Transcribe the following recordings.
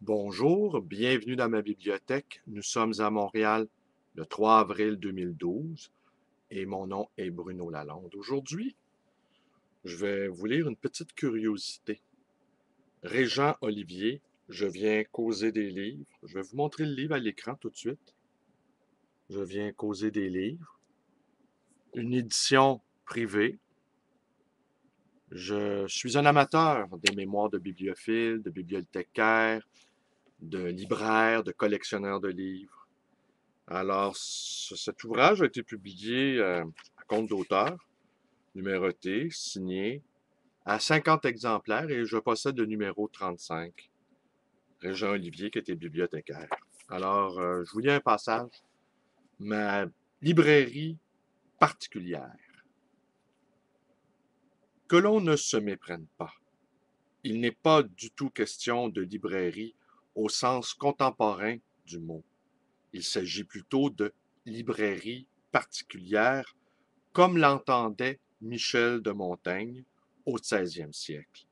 Bonjour, bienvenue dans ma bibliothèque. Nous sommes à Montréal le 3 avril 2012 et mon nom est Bruno Lalonde. Aujourd'hui, je vais vous lire une petite curiosité. Régent Olivier, je viens causer des livres. Je vais vous montrer le livre à l'écran tout de suite. Je viens causer des livres. Une édition privée. Je suis un amateur des mémoires de bibliophiles, de bibliothécaires, de libraires, de collectionneurs de livres. Alors, cet ouvrage a été publié à compte d'auteur, numéroté, signé, à 50 exemplaires et je possède le numéro 35, Régent Olivier, qui était bibliothécaire. Alors, je vous lis un passage. Ma librairie particulière. Que l'on ne se méprenne pas. Il n'est pas du tout question de librairie au sens contemporain du mot. Il s'agit plutôt de librairie particulière comme l'entendait Michel de Montaigne au XVIe siècle.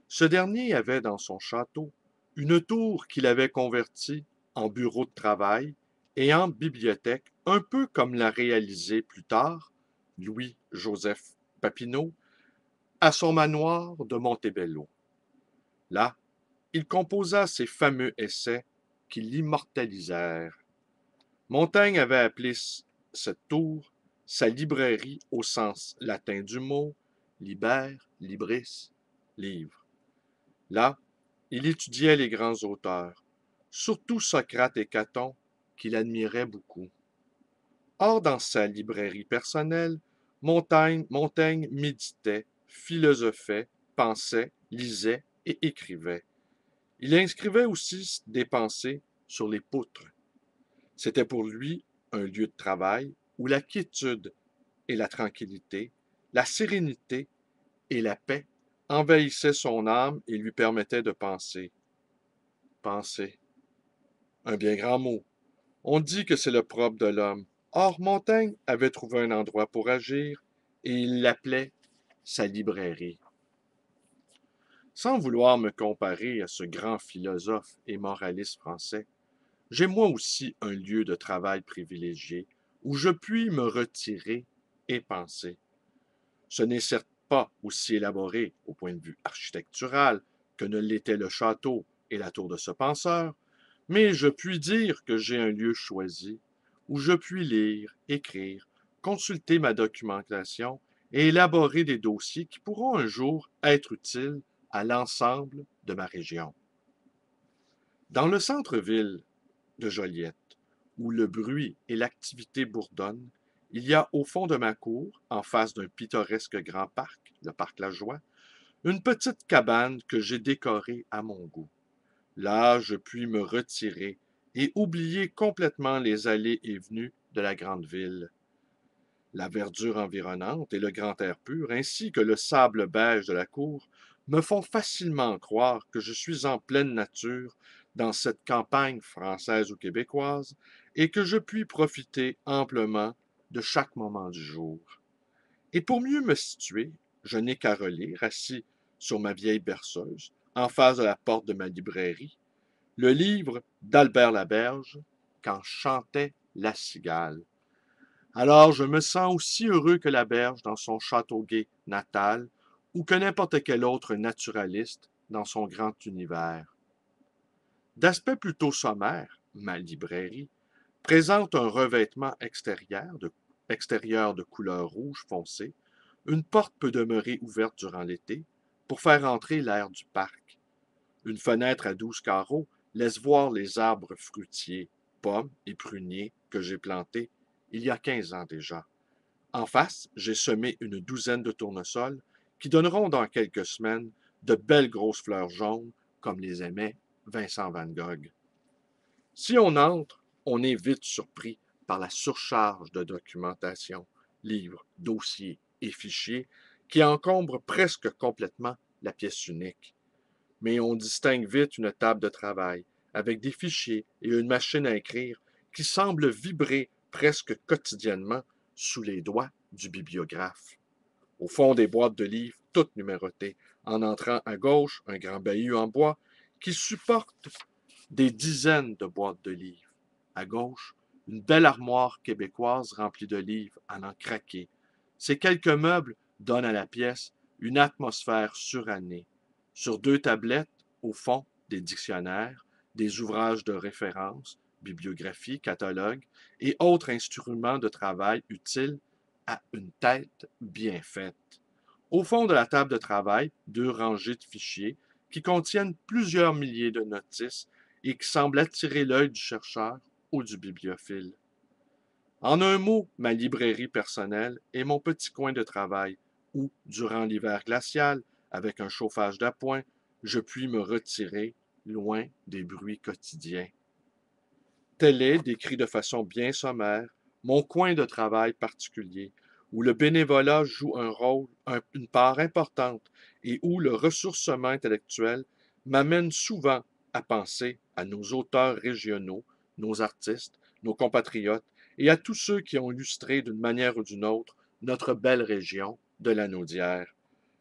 Ce dernier avait dans son château une tour qu'il avait convertie en bureau de travail et en bibliothèque, un peu comme l'a réalisé plus tard Louis-Joseph Papineau à son manoir de Montebello. Là, il composa ses fameux essais qui l'immortalisèrent. Montaigne avait appelé cette tour sa librairie au sens latin du mot, liber, libris, livre. Là, il étudiait les grands auteurs, surtout Socrate et Caton, qu'il admirait beaucoup. Or, dans sa librairie personnelle, Montaigne méditait, philosophait, pensait, lisait et écrivait. Il inscrivait aussi des pensées sur les poutres. C'était pour lui un lieu de travail où la quiétude et la tranquillité, la sérénité et la paix envahissaient son âme et lui permettaient de penser. Penser. Un bien grand mot. On dit que c'est le propre de l'homme. Or, Montaigne avait trouvé un endroit pour agir et il l'appelait sa librairie. Sans vouloir me comparer à ce grand philosophe et moraliste français, j'ai moi aussi un lieu de travail privilégié où je puis me retirer et penser. Ce n'est certes pas aussi élaboré au point de vue architectural que ne l'était le château et la tour de ce penseur, mais je puis dire que j'ai un lieu choisi où je puis lire, écrire, consulter ma documentation et élaborer des dossiers qui pourront un jour être utiles à l'ensemble de ma région. Dans le centre-ville de Joliette, où le bruit et l'activité bourdonnent, il y a au fond de ma cour, en face d'un pittoresque grand parc, le parc La Joie, une petite cabane que j'ai décorée à mon goût. Là, je puis me retirer et oublier complètement les allées et venues de la grande ville. La verdure environnante et le grand air pur, ainsi que le sable beige de la cour, me font facilement croire que je suis en pleine nature dans cette campagne française ou québécoise et que je puis profiter amplement de chaque moment du jour. Et pour mieux me situer, je n'ai qu'à relire, assis sur ma vieille berceuse, en face de la porte de ma librairie, le livre d'Albert Laberge, Quand chantait la cigale. Alors je me sens aussi heureux que Laberge dans son Châteauguay natal, ou que n'importe quel autre naturaliste dans son grand univers. D'aspect plutôt sommaire, ma librairie présente un revêtement extérieur de couleur rouge foncé. Une porte peut demeurer ouverte durant l'été pour faire entrer l'air du parc. Une fenêtre à 12 carreaux laisse voir les arbres fruitiers, pommes et pruniers que j'ai plantés il y a 15 ans déjà. En face, j'ai semé une douzaine de tournesols qui donneront dans quelques semaines de belles grosses fleurs jaunes comme les aimait Vincent van Gogh. Si on entre, on est vite surpris par la surcharge de documentation, livres, dossiers et fichiers qui encombrent presque complètement la pièce unique. Mais on distingue vite une table de travail avec des fichiers et une machine à écrire qui semble vibrer presque quotidiennement sous les doigts du bibliographe. Au fond des boîtes de livres, toutes numérotées, en entrant à gauche, un grand bahut en bois qui supporte des dizaines de boîtes de livres. À gauche, une belle armoire québécoise remplie de livres à n'en craquer. Ces quelques meubles donnent à la pièce une atmosphère surannée. Sur deux tablettes, au fond, des dictionnaires, des ouvrages de référence, bibliographies, catalogues et autres instruments de travail utiles à une tête bien faite. Au fond de la table de travail, deux rangées de fichiers qui contiennent plusieurs milliers de notices et qui semblent attirer l'œil du chercheur ou du bibliophile. En un mot, ma librairie personnelle est mon petit coin de travail où, durant l'hiver glacial, avec un chauffage d'appoint, je puis me retirer loin des bruits quotidiens. Tel est, décrit de façon bien sommaire, mon coin de travail particulier, où le bénévolat joue une part importante et où le ressourcement intellectuel m'amène souvent à penser à nos auteurs régionaux, nos artistes, nos compatriotes et à tous ceux qui ont illustré d'une manière ou d'une autre notre belle région de la Naudière.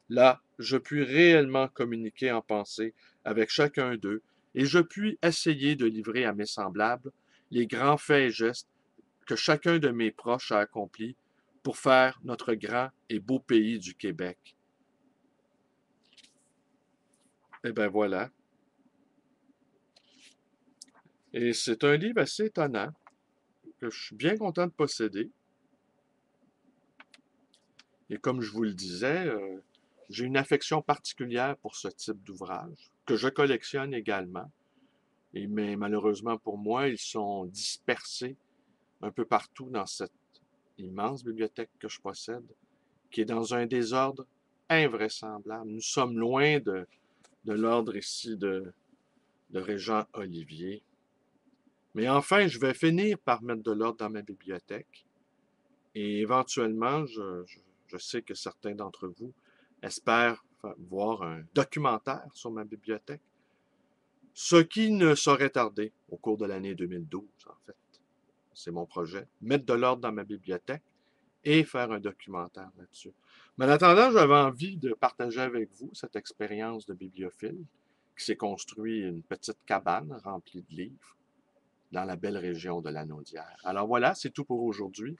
Là, je puis réellement communiquer en pensée avec chacun d'eux et je puis essayer de livrer à mes semblables les grands faits et gestes que chacun de mes proches a accomplis pour faire notre grand et beau pays du Québec. Et ben voilà. Et c'est un livre assez étonnant que je suis bien content de posséder. Et comme je vous le disais, j'ai une affection particulière pour ce type d'ouvrage, que je collectionne également. Mais malheureusement pour moi, ils sont dispersés un peu partout dans cette immense bibliothèque que je possède, qui est dans un désordre invraisemblable. Nous sommes loin de l'ordre ici de Régent Olivier. Mais enfin, je vais finir par mettre de l'ordre dans ma bibliothèque. Et éventuellement, je sais que certains d'entre vous espèrent voir un documentaire sur ma bibliothèque, ce qui ne saurait tarder au cours de l'année 2012, en fait. C'est mon projet. Mettre de l'ordre dans ma bibliothèque et faire un documentaire là-dessus. Mais en attendant, j'avais envie de partager avec vous cette expérience de bibliophile qui s'est construit une petite cabane remplie de livres dans la belle région de la Naudière. Alors voilà, c'est tout pour aujourd'hui.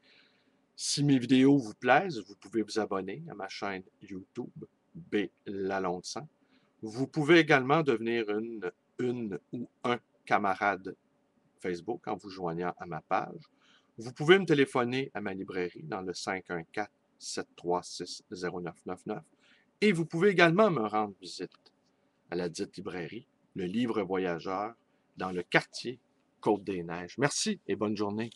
Si mes vidéos vous plaisent, vous pouvez vous abonner à ma chaîne YouTube, B. Lalonde 100. Vous pouvez également devenir une ou un camarade Facebook en vous joignant à ma page. Vous pouvez me téléphoner à ma librairie dans le 514-736-0999 et vous pouvez également me rendre visite à la dite librairie, le Livre Voyageur, dans le quartier Côte-des-Neiges. Merci et bonne journée.